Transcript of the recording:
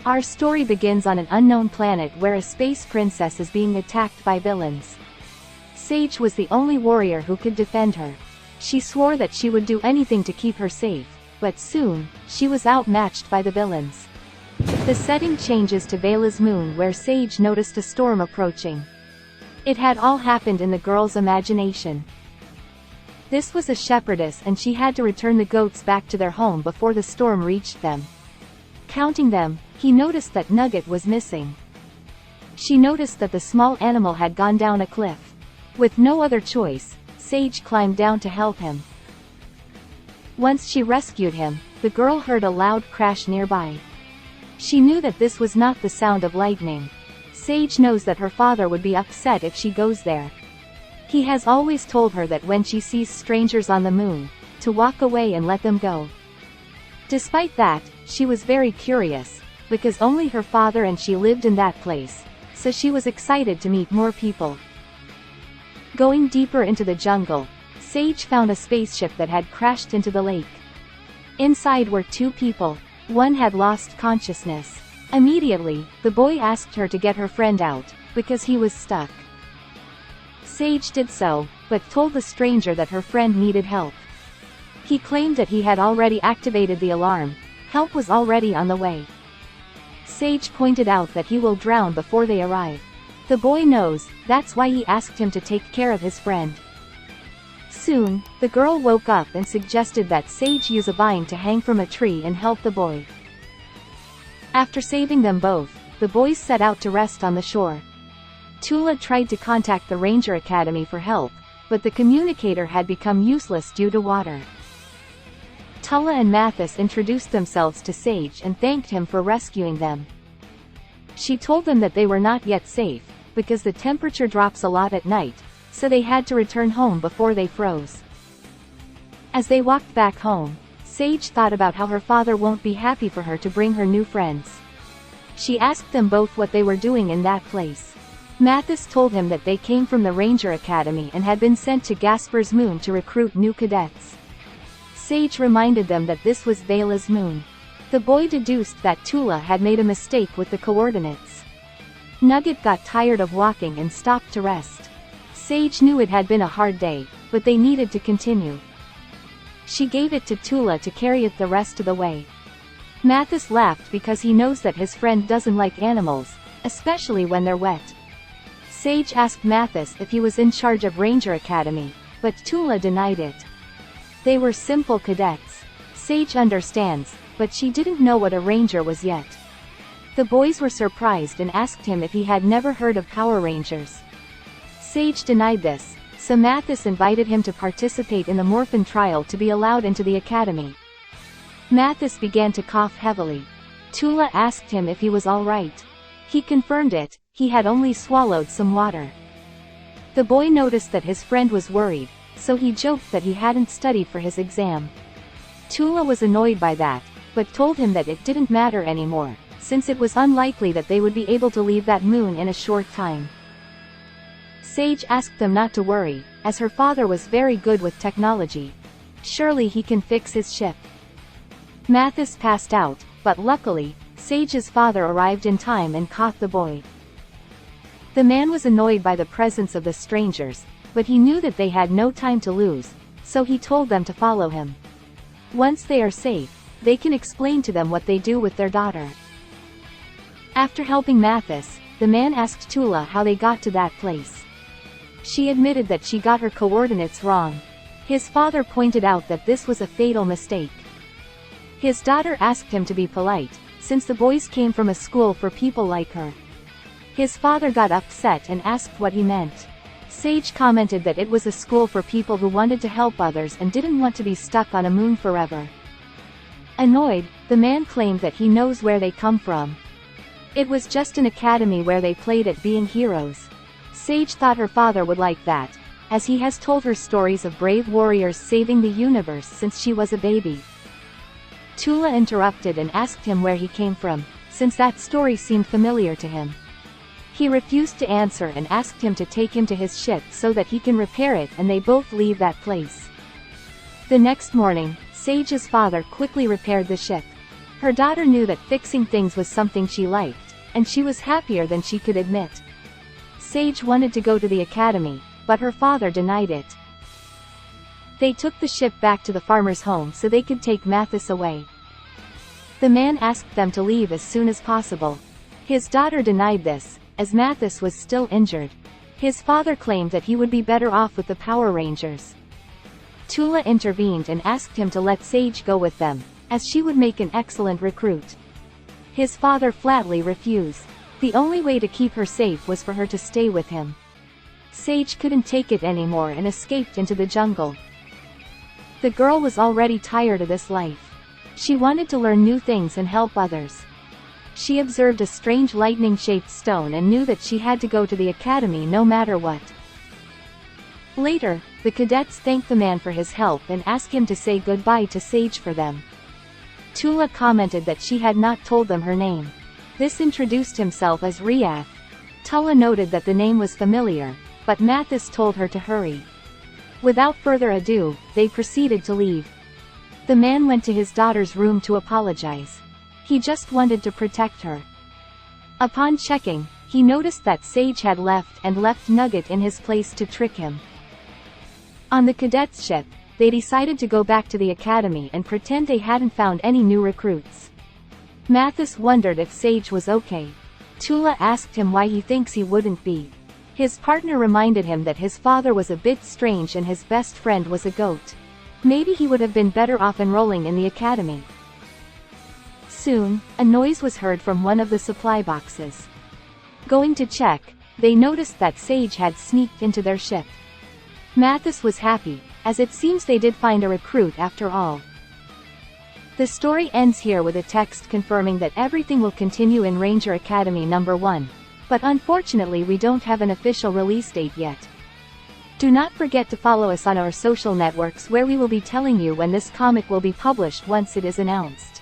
Our story begins on an unknown planet where a space princess is being attacked by villains. Sage was the only warrior who could defend her. She swore that she would do anything to keep her safe, but soon, she was outmatched by the villains. The setting changes to Vela's moon where Sage noticed a storm approaching. It had all happened in the girl's imagination. This was a shepherdess and she had to return the goats back to their home before the storm reached them. Counting them, he noticed that Nugget was missing. She noticed that the small animal had gone down a cliff. With no other choice, Sage climbed down to help him. Once she rescued him, the girl heard a loud crash nearby. She knew that this was not the sound of lightning. Sage knows that her father would be upset if she goes there. He has always told her that when she sees strangers on the moon, to walk away and let them go. Despite that, she was very curious, because only her father and she lived in that place, so she was excited to meet more people. Going deeper into the jungle, Sage found a spaceship that had crashed into the lake. Inside were two people. One had lost consciousness. Immediately, the boy asked her to get her friend out, because he was stuck. Sage did so, but told the stranger that her friend needed help. He claimed that he had already activated the alarm. Help was already on the way. Sage pointed out that he will drown before they arrive. The boy knows, that's why he asked him to take care of his friend. Soon, the girl woke up and suggested that Sage use a vine to hang from a tree and help the boy. After saving them both, the boys set out to rest on the shore. Tula tried to contact the Ranger Academy for help, but the communicator had become useless due to water. Tula and Mathis introduced themselves to Sage and thanked him for rescuing them. She told them that they were not yet safe, because the temperature drops a lot at night, so they had to return home before they froze. As they walked back home, Sage thought about how her father won't be happy for her to bring her new friends. She asked them both what they were doing in that place. Mathis told him that they came from the Ranger Academy and had been sent to Gasper's moon to recruit new cadets. Sage reminded them that this was Vela's moon. The boy deduced that Tula had made a mistake with the coordinates. Nugget got tired of walking and stopped to rest. Sage knew it had been a hard day, but they needed to continue. She gave it to Tula to carry it the rest of the way. Mathis laughed because he knows that his friend doesn't like animals, especially when they're wet. Sage asked Mathis if he was in charge of Ranger Academy, but Tula denied it. They were simple cadets. Sage understands, but she didn't know what a ranger was yet. The boys were surprised and asked him if he had never heard of Power Rangers. Sage denied this, so Mathis invited him to participate in the Morphin trial to be allowed into the academy. Mathis began to cough heavily. Tula asked him if he was all right. He confirmed it, he had only swallowed some water. The boy noticed that his friend was worried, so he joked that he hadn't studied for his exam. Tula was annoyed by that, but told him that it didn't matter anymore, since it was unlikely that they would be able to leave that moon in a short time. Sage asked them not to worry, as her father was very good with technology. Surely he can fix his ship. Mathis passed out, but luckily, Sage's father arrived in time and caught the boy. The man was annoyed by the presence of the strangers, but he knew that they had no time to lose, so he told them to follow him. Once they are safe, they can explain to them what they do with their daughter. After helping Mathis, the man asked Tula how they got to that place. She admitted that she got her coordinates wrong. His father pointed out that this was a fatal mistake. His daughter asked him to be polite, since the boys came from a school for people like her. His father got upset and asked what he meant. Sage commented that it was a school for people who wanted to help others and didn't want to be stuck on a moon forever. Annoyed, the man claimed that he knows where they come from. It was just an academy where they played at being heroes. Sage thought her father would like that, as he has told her stories of brave warriors saving the universe since she was a baby. Tula interrupted and asked him where he came from, since that story seemed familiar to him. He refused to answer and asked him to take him to his ship so that he can repair it, and they both leave that place. The next morning, Sage's father quickly repaired the ship. Her daughter knew that fixing things was something she liked, and she was happier than she could admit. Sage wanted to go to the academy, but her father denied it. They took the ship back to the farmer's home so they could take Mathis away. The man asked them to leave as soon as possible. His daughter denied this, as Mathis was still injured. His father claimed that he would be better off with the Power Rangers. Tula intervened and asked him to let Sage go with them, as she would make an excellent recruit. His father flatly refused. The only way to keep her safe was for her to stay with him. Sage couldn't take it anymore and escaped into the jungle. The girl was already tired of this life. She wanted to learn new things and help others. She observed a strange lightning-shaped stone and knew that she had to go to the academy no matter what. Later, the cadets thanked the man for his help and asked him to say goodbye to Sage for them. Tula commented that she had not told them her name. This introduced himself as Riath. Tula noted that the name was familiar, but Mathis told her to hurry. Without further ado, they proceeded to leave. The man went to his daughter's room to apologize. He just wanted to protect her. Upon checking, he noticed that Sage had left and left Nugget in his place to trick him. On the cadets' ship, they decided to go back to the academy and pretend they hadn't found any new recruits. Mathis wondered if Sage was okay. Tula asked him why he thinks he wouldn't be. His partner reminded him that his father was a bit strange and his best friend was a goat. Maybe he would have been better off enrolling in the academy. Soon, a noise was heard from one of the supply boxes. Going to check, they noticed that Sage had sneaked into their ship. Mathis was happy, as it seems they did find a recruit after all. The story ends here with a text confirming that everything will continue in Ranger Academy number 1. But unfortunately we don't have an official release date yet. Do not forget to follow us on our social networks where we will be telling you when this comic will be published once it is announced.